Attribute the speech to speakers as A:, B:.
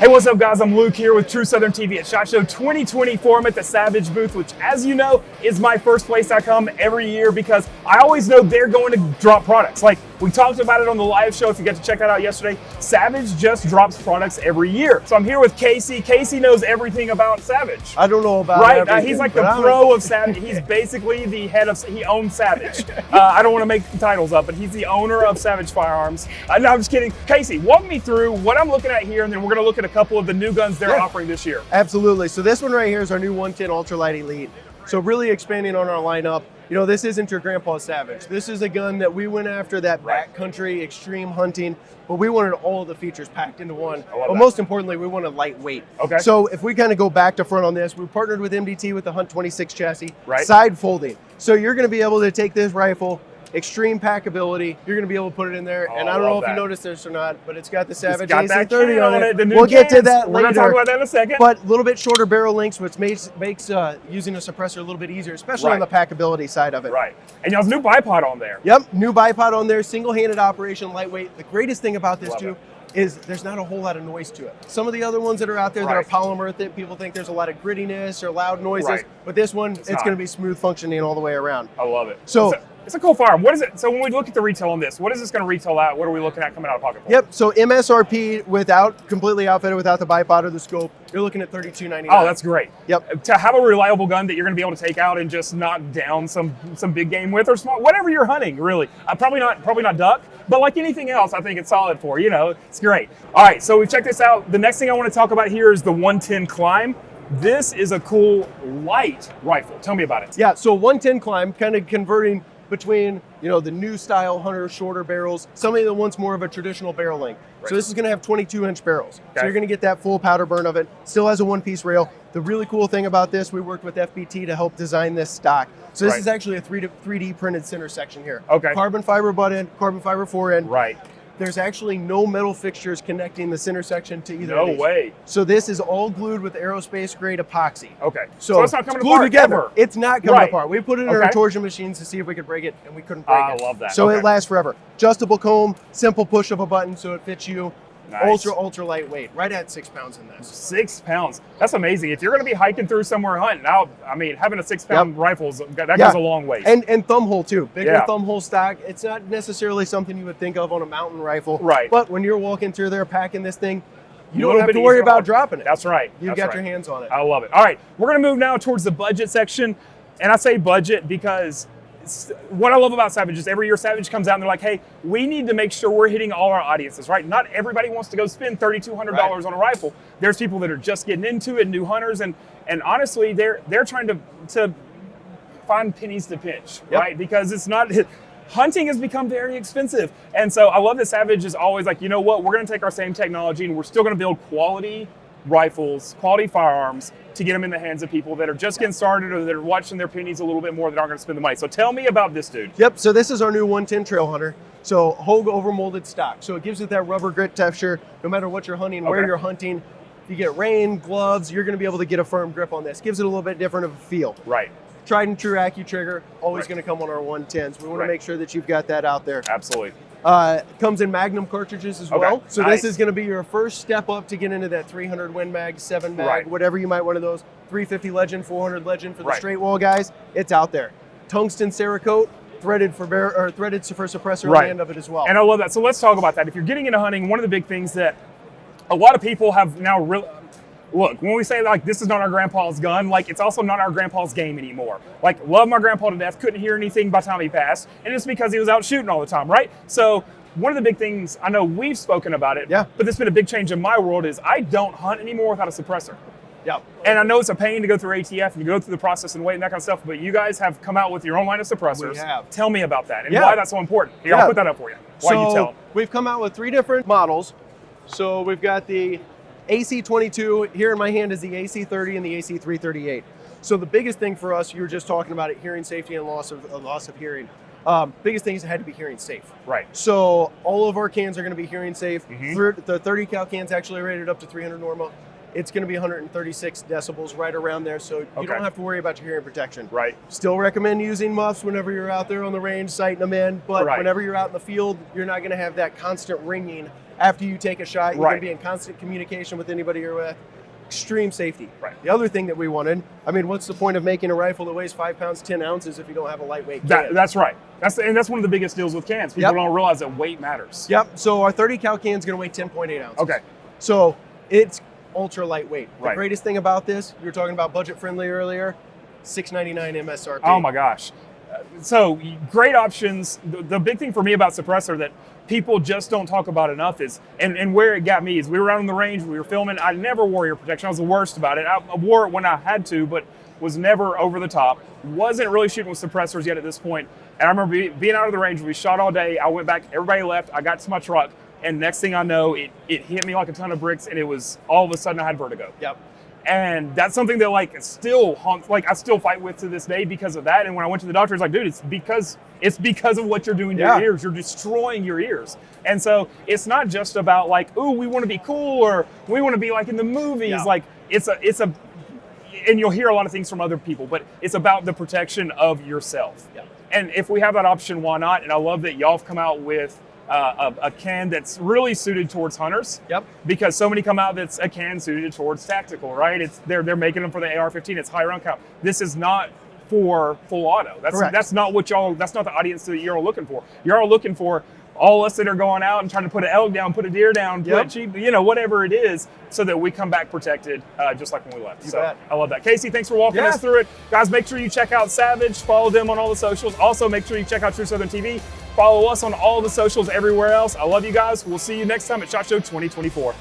A: Hey, what's up, guys? I'm Luke here with True Southern TV at SHOT Show 2024. I'm at the Savage booth, which, as you know, is my first place I come every year because I always know they're going to drop products. Like, we talked about it on the live show. If you got to check that out yesterday, Savage just drops products every year. So I'm here with Casey. Casey knows everything about Savage.
B: I don't know about
A: right. He's like the pro of Savage. He's basically the head of. He owns Savage. I don't want to make titles up, but he's the owner of Savage Firearms. No, I'm just kidding. Casey, walk me through what I'm looking at here, and then we're going to look at a couple of the new guns they're offering this year.
B: Absolutely. So this one right here is our new 110 Ultralight Elite. So really expanding on our lineup. You know, this isn't your grandpa's Savage. This is a gun that we went after that backcountry extreme hunting, but we wanted all the features packed into one. But most importantly, we wanted lightweight.
A: Okay.
B: So if we kind of go back to front on this, we partnered with MDT with the Hunt 26 chassis,
A: right.
B: Side folding. So you're going to be able to take this rifle, extreme packability. You're going to be able to put it in there. And I don't know if you noticed this or not, but it's got the Savage AC30 on it.
A: We'll
B: get to that later.
A: We're going to talk about that in a second.
B: But a little bit shorter barrel lengths, which makes using a suppressor a little bit easier, especially on the packability side of it.
A: Right. And you have a new bipod on there.
B: Yep, new bipod on there, single-handed operation, lightweight. The greatest thing about this, too, is there's not a whole lot of noise to it. Some of the other ones that are out there that are polymer, people think there's a lot of grittiness or loud noises. But this one, it's going to be smooth functioning all the way around.
A: I love it.
B: So
A: it's a cool firearm. What is it? So when we look at the retail on this, what is this going to retail at? What are we looking at coming out of pocket for?
B: Yep. So MSRP without completely outfitted without the bipod or the scope, you're looking at $32.99.
A: Oh, that's great.
B: Yep.
A: To have a reliable gun that you're going to be able to take out and just knock down some big game with, or small, whatever you're hunting, really. Probably not duck, but like anything else, I think it's solid for. You know, it's great. All right. So we've checked this out. The next thing I want to talk about here is the 110 Climb. This is a cool light rifle. Tell me about it.
B: Yeah. So 110 Climb, kind of converting between, you know, the new style Hunter shorter barrels, somebody that wants more of a traditional barrel length. Right. So this is going to have 22-inch barrels. Okay. So you're going to get that full powder burn of it. Still has a one-piece rail. The really cool thing about this, we worked with FBT to help design this stock. So this is actually a 3D printed center section here.
A: Okay.
B: Carbon fiber butt end, carbon fiber fore end.
A: Right.
B: There's actually no metal fixtures connecting the center section to either
A: of
B: these.
A: No way.
B: So this is all glued with aerospace grade epoxy.
A: Okay.
B: So
A: it's not coming
B: glued
A: apart
B: together.
A: Ever.
B: It's not coming apart. We put it in our torsion machines to see if we could break it, and we couldn't break it.
A: I love that.
B: So it lasts forever. Adjustable comb, simple push of a button so it fits you. Nice. Ultra lightweight, right at 6 pounds in this.
A: 6 pounds. That's amazing. If you're going to be hiking through somewhere hunting, I mean, having a 6 pound rifle, that goes a long way.
B: And thumb hole too. Bigger thumb hole stock. It's not necessarily something you would think of on a mountain rifle.
A: Right.
B: But when you're walking through there packing this thing, you don't have to worry about dropping it.
A: That's right.
B: You've got your hands on it.
A: I love it. All right. We're going to move now towards the budget section. And I say budget because what I love about Savage is every year Savage comes out and they're like, hey, we need to make sure we're hitting all our audiences, right? Not everybody wants to go spend $3,200 on a rifle. There's people that are just getting into it, new hunters, and honestly, they're trying to find pennies to pinch, right? Because it's not hunting has become very expensive. And so I love that Savage is always like, you know what, we're going to take our same technology and we're still going to build quality rifles, quality firearms to get them in the hands of people that are just getting started or that are watching their pennies a little bit more that aren't going to spend the money. So tell me about this dude.
B: Yep, so this is our new 110 Trail Hunter. So Hogue overmolded stock. So it gives it that rubber grit texture no matter what you're hunting, where you're hunting. If you get rain, gloves, you're going to be able to get a firm grip on this. Gives it a little bit different of a feel.
A: Right.
B: Tried and true AccuTrigger, always going to come on our 110s. We want to make sure that you've got that out there.
A: Absolutely.
B: Comes in Magnum cartridges as well. So this is going to be your first step up to get into that 300 Win Mag, 7 mag, whatever you might want of those. 350 Legend, 400 Legend for the straight wall guys. It's out there. Tungsten Cerakote, threaded for suppressor on the end of it as well.
A: And I love that. So let's talk about that. If you're getting into hunting, one of the big things that a lot of people have now look, when we say like this is not our grandpa's gun, like it's also not our grandpa's game anymore. Like, love my grandpa to death, couldn't hear anything by the time he passed, and it's because he was out shooting all the time, right? So one of the big things, I know we've spoken about it, but this has been a big change in my world, is I don't hunt anymore without a suppressor.
B: Yeah.
A: And I know it's a pain to go through ATF and to go through the process and wait and that kind of stuff, but you guys have come out with your own line of suppressors.
B: We have.
A: Tell me about that and why that's so important. Here, I'll put that up for you. Why you tell them.
B: We've come out with 3 different models. So we've got the AC22, here in my hand is the AC30 and the AC338. So the biggest thing for us, you were just talking about it, hearing safety and loss of hearing. Biggest thing is it had to be hearing safe.
A: Right.
B: So all of our cans are going to be hearing safe. The 30 cal cans actually rated up to 300 Norma. it's going to be 136 decibels, right around there. So you don't have to worry about your hearing protection.
A: Right.
B: Still recommend using muffs whenever you're out there on the range, sighting them in. But whenever you're out in the field, you're not going to have that constant ringing after you take a shot. You're going to be in constant communication with anybody you're with. Extreme safety.
A: Right.
B: The other thing that we wanted, I mean, what's the point of making a rifle that weighs 5 pounds, 10 ounces if you don't have a lightweight can?
A: That's right. That's one of the biggest deals with cans. People don't realize that weight matters.
B: Yep. So our 30 cal can is going to weigh 10.8 ounces.
A: Okay.
B: So it's ultra lightweight. The
A: Right.
B: greatest thing about this, you were talking about budget friendly earlier, $6.99 MSRP.
A: Oh my gosh. So great options. The big thing for me about Suppressor that people just don't talk about enough is, and where it got me is we were out on the range, we were filming. I never wore ear protection. I was the worst about it. I wore it when I had to, but was never over the top. Wasn't really shooting with suppressors yet at this point. And I remember being out of the range, we shot all day. I went back, everybody left. I got to my truck, and next thing I know, it hit me like a ton of bricks, and it was all of a sudden I had vertigo.
B: Yep.
A: And that's something that like still haunts, like I still fight with to this day because of that. And when I went to the doctor, he's like, dude, it's because of what you're doing to your ears. You're destroying your ears. And so it's not just about like, ooh, we want to be cool or we want to be like in the movies.
B: Yeah.
A: Like it's a, and you'll hear a lot of things from other people, but it's about the protection of yourself.
B: Yeah.
A: And if we have that option, why not? And I love that y'all have come out with a can that's really suited towards hunters.
B: Yep.
A: Because so many come out that's a can suited towards tactical, right? It's they're making them for the AR-15. It's high round count. This is not for full auto. That's not what y'all. That's not the audience that you're looking for. You're looking for all us that are going out and trying to put an elk down, put a deer down, put sheep, whatever it is, so that we come back protected, just like when we left.
B: You bet.
A: I love that. Casey, thanks for walking us through it. Guys, make sure you check out Savage. Follow them on all the socials. Also, make sure you check out True Southern TV. Follow us on all the socials everywhere else. I love you guys. We'll see you next time at SHOT Show 2024.